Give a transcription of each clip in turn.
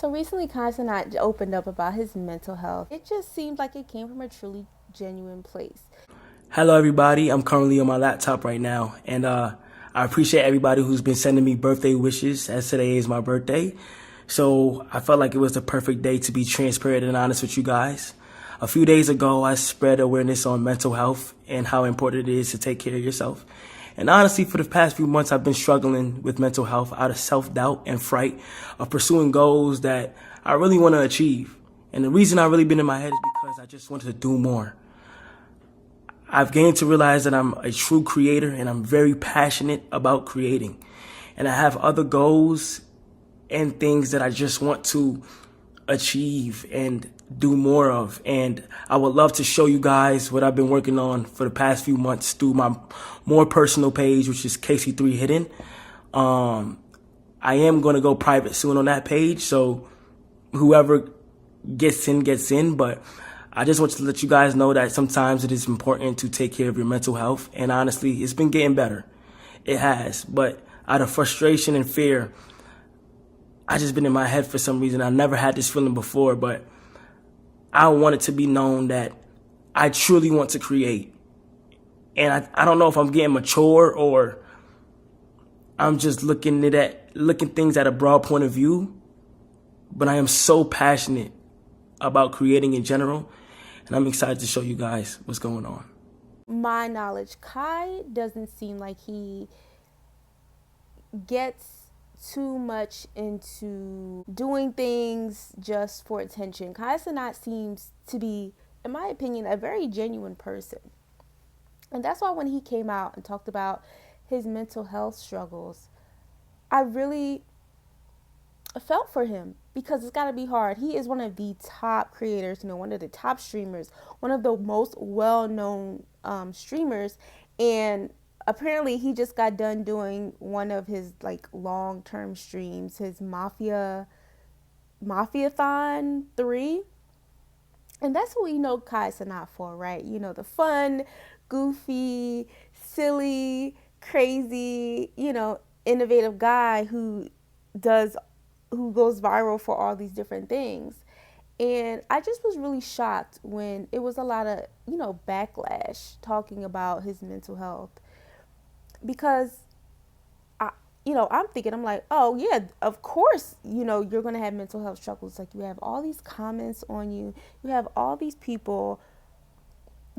So recently, Cenat opened up about his mental health. It just seemed like it came from a truly genuine place. Hello, everybody. I'm currently on my laptop right now, and I appreciate everybody who's been sending me birthday wishes, as today is my birthday. So I felt like it was the perfect day to be transparent and honest with you guys. A few days ago, I spread awareness on mental health and how important it is to take care of yourself. And honestly, for the past few months, I've been struggling with mental health out of self-doubt and fright of pursuing goals that I really want to achieve. And the reason I've really been in my head is because I just wanted to do more. I've gained to realize that I'm a true creator and I'm very passionate about creating. And I have other goals and things that I just want to achieve and do more of. And I would love to show you guys what I've been working on for the past few months through my more personal page, which is KC3 Hidden. I am going to go private soon on that page. So whoever gets in, but I just want to let you guys know that sometimes it is important to take care of your mental health. And honestly, it's been getting better. It has. But out of frustration and fear, I just been in my head for some reason. I never had this feeling before, but I want it to be known that I truly want to create. And I don't know if I'm getting mature or I'm just looking things at a broad point of view, but I am so passionate about creating in general, and I'm excited to show you guys what's going on. My knowledge, Kai doesn't seem like he gets too much into doing things just for attention. Kai Cenat seems to be, in my opinion, a very genuine person. And that's why when he came out and talked about his mental health struggles, I really felt for him because it's got to be hard. He is one of the top creators, one of the top streamers, one of the most well-known streamers, and apparently he just got done doing one of his like long-term streams, his Mafiathon 3. And that's what we know Kai Cenat for, right? The fun, goofy, silly, crazy, innovative guy does who goes viral for all these different things. And I just was really shocked when it was a lot of, backlash talking about his mental health because I'm like, oh yeah, of course, you're going to have mental health struggles. Like you have all these comments on you. You have all these people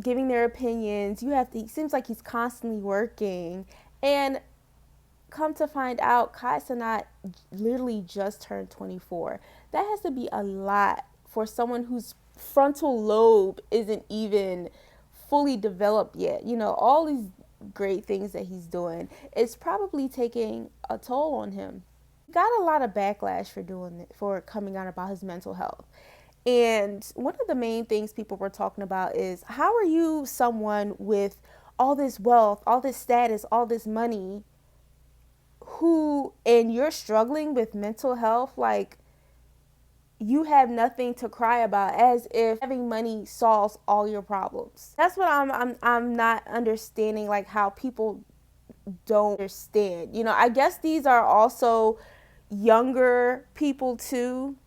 giving their opinions. It seems like he's constantly working. And come to find out, Kai Cenat literally just turned 24. That has to be a lot for someone whose frontal lobe isn't even fully developed yet. All these great things that he's doing. It's probably taking a toll on him. He got a lot of backlash for coming out about his mental health. And one of the main things people were talking about is, how are you someone with all this wealth, all this status, all this money, and you're struggling with mental health, like you have nothing to cry about, as if having money solves all your problems. That's what I'm not understanding, like how people don't understand. I guess these are also younger people too,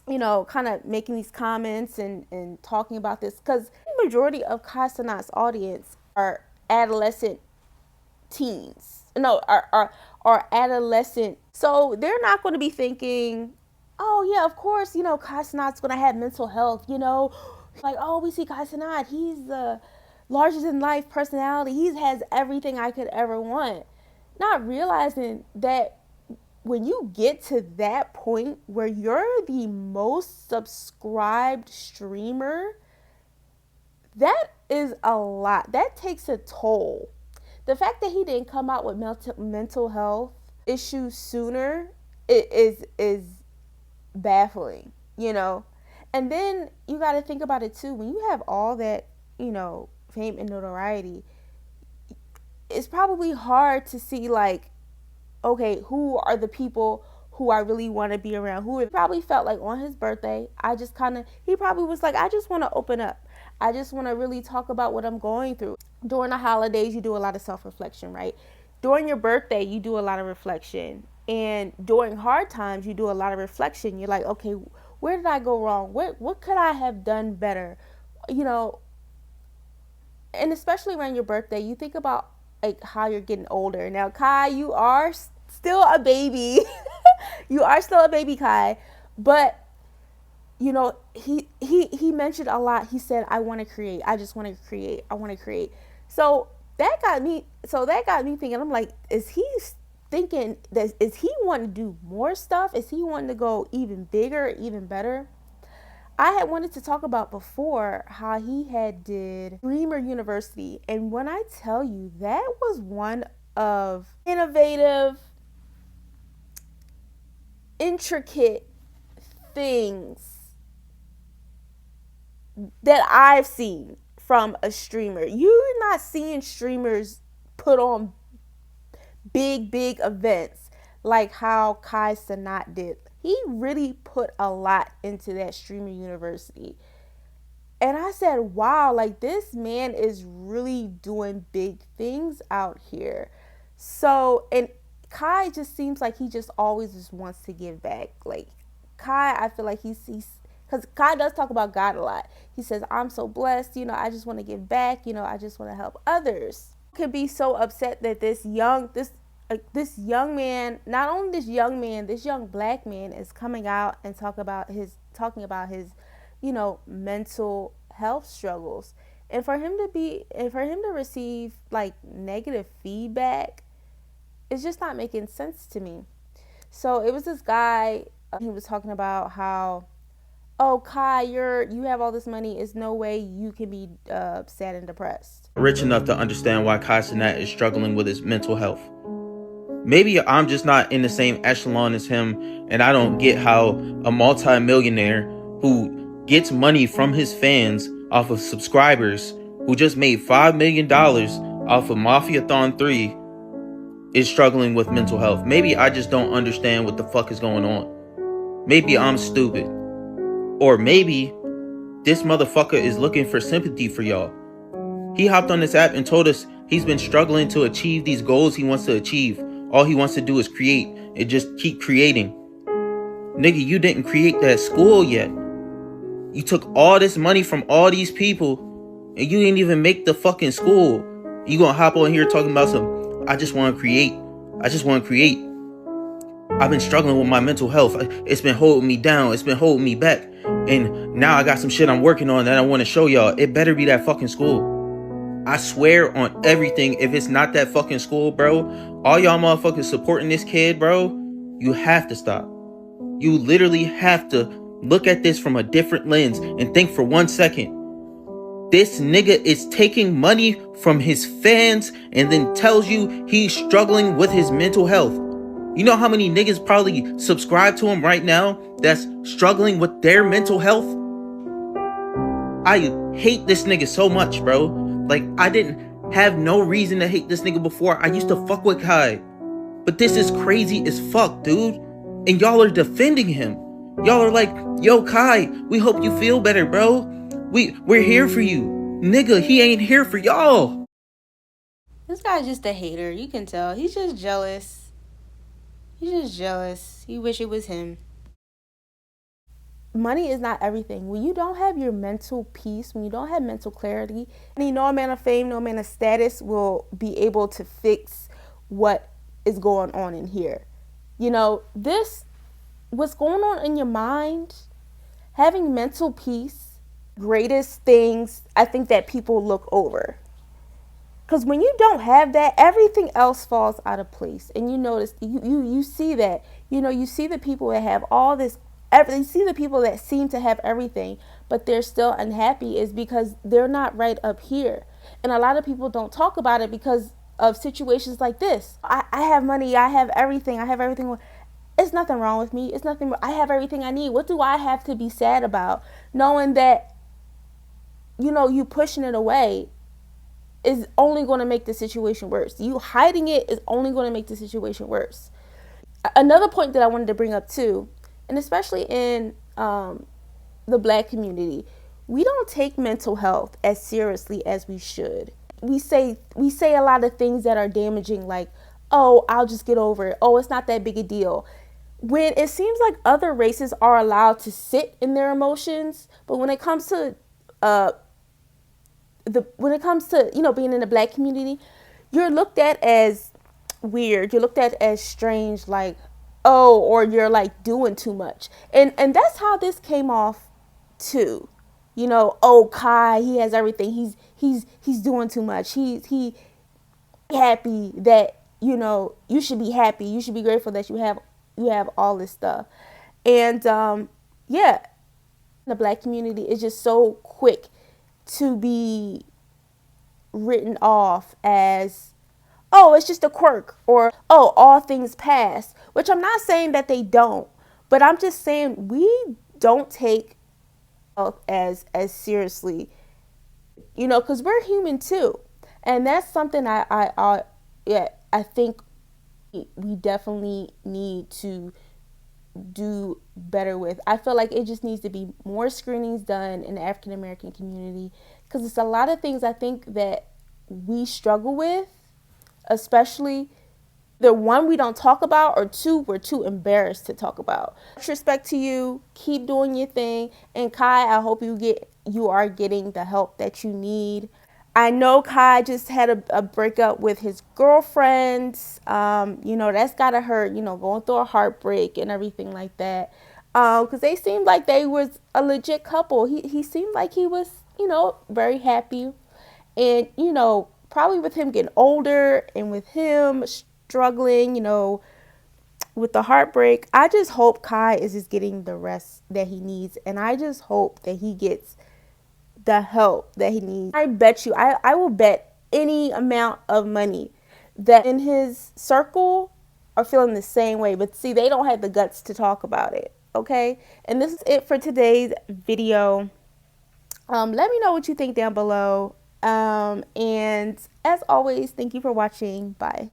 kind of making these comments and talking about this, because the majority of Kai Cenat's audience are adolescent teens. No, are adolescent. So they're not going to be thinking, oh yeah, of course, Kai Cenat's going to have mental health, like, oh, we see Kai Cenat, he's the larger than life personality. He has everything I could ever want. Not realizing that when you get to that point where you're the most subscribed streamer, that is a lot. That takes a toll. The fact that he didn't come out with mental health issues sooner is baffling, And then you got to think about it too. When you have all that, fame and notoriety, it's probably hard to see, like, okay, who are the people who I really want to be around? Who probably felt like on his birthday, he probably was like, I just want to open up. I just want to really talk about what I'm going through. During the holidays, you do a lot of self-reflection, right? During your birthday, you do a lot of reflection. And during hard times, you do a lot of reflection. You're like, okay, where did I go wrong? What could I have done better? You know, and especially around your birthday, you think about like how you're getting older. Now, Kai, you are still a baby. You are still a baby, Kai. But you know, he mentioned a lot. He said, I want to create. I just want to create. I want to create. So that got me thinking. I'm like, is he thinking that, is he wanting to do more stuff? Is he wanting to go even bigger, even better? I had wanted to talk about before how he had did Dreamer University. And when I tell you, that was one of innovative, intricate things that I've seen from a streamer. You're not seeing streamers put on big events like how Kai Cenat did. He really put a lot into that streamer university. And I said, wow, like this man is really doing big things out here. So, and Kai just seems like he just always just wants to give back. Like Kai, I feel like he's because Kai does talk about God a lot. He says, I'm so blessed, I just want to give back, I just want to help others. Could be so upset that this young man, not only this young man, this young black man is coming out and talking about his mental health struggles. And for him to receive like negative feedback, it's just not making sense to me. So it was this guy, he was talking about how, oh Kai, you have all this money, is no way you can be sad and depressed. Rich enough to understand why Kai Cenat is struggling with his mental health. Maybe I'm just not in the same echelon as him, and I don't get how a multi-millionaire who gets money from his fans off of subscribers, who just made $5 million off of Mafiathon 3, is struggling with mental health. Maybe I just don't understand what the fuck is going on. Maybe I'm stupid. Or maybe this motherfucker is looking for sympathy for y'all. He hopped on this app and told us he's been struggling to achieve these goals he wants to achieve. All he wants to do is create and just keep creating. Nigga, you didn't create that school yet. You took all this money from all these people and you didn't even make the fucking school. You gonna hop on here talking about some, I just want to create. I just want to create. I've been struggling with my mental health. It's been holding me down. It's been holding me back. And now I got some shit I'm working on that I want to show y'all. It better be that fucking school. I swear on everything, if it's not that fucking school, bro, all y'all motherfuckers supporting this kid, bro, you have to stop. You literally have to look at this from a different lens and think for 1 second. This nigga is taking money from his fans and then tells you he's struggling with his mental health. You know how many niggas probably subscribe to him right now that's struggling with their mental health? I hate this nigga so much, bro. Like, I didn't have no reason to hate this nigga before. I used to fuck with Kai. But this is crazy as fuck, dude. And y'all are defending him. Y'all are like, yo, Kai, we hope you feel better, bro. We're here for you. Nigga, he ain't here for y'all. This guy's just a hater. You can tell. He's just jealous. He's just jealous. He wish it was him. Money is not everything. When you don't have your mental peace, when you don't have mental clarity, no amount of fame, no amount of status will be able to fix what is going on in here. What's going on in your mind, having mental peace, greatest things I think that people look over. Because when you don't have that, everything else falls out of place. And you notice, you see that, you see the people that have all this, you see the people that seem to have everything, but they're still unhappy, is because they're not right up here. And a lot of people don't talk about it because of situations like this. I have money, I have everything. It's nothing wrong with me. I have everything I need. What do I have to be sad about? Knowing that, you pushing it away is only going to make the situation worse. You hiding it is only going to make the situation worse. Another point that I wanted to bring up too, and especially in the black community, we don't take mental health as seriously as we should. We say a lot of things that are damaging, like, oh, I'll just get over it. Oh, it's not that big a deal. When it seems like other races are allowed to sit in their emotions, but when it comes to uh when it comes to, you know, being in the black community, you're looked at as weird. You're looked at as strange, like, oh, or you're like doing too much. And that's how this came off too. You know, oh, Kai, he has everything. He's doing too much. He happy that, you know, you should be happy. You should be grateful that you have all this stuff. And yeah, the black community is just so quick to be written off as, oh, it's just a quirk, or oh, all things pass, which I'm not saying that they don't, but I'm just saying we don't take health as seriously, you know, because we're human too. And that's something yeah, I think we definitely need to do better with. I feel like it just needs to be more screenings done in the African American community, because it's a lot of things I think that we struggle with, especially the one we don't talk about, or two, we're too embarrassed to talk about. Much respect to you. Keep doing your thing. And Kai, I hope you are getting the help that you need. I know Kai just had a breakup with his girlfriend. You know, that's gotta hurt, you know, going through a heartbreak and everything like that. Because they seemed like they was a legit couple. He seemed like he was, you know, very happy. And, you know, probably with him getting older and with him struggling, you know, with the heartbreak, I just hope Kai is just getting the rest that he needs. And I just hope that he gets the help that he needs. I bet you, I will bet any amount of money that in his circle are feeling the same way. But see, they don't have the guts to talk about it. Okay? And this is it for today's video. Let me know what you think down below. And as always, thank you for watching. Bye.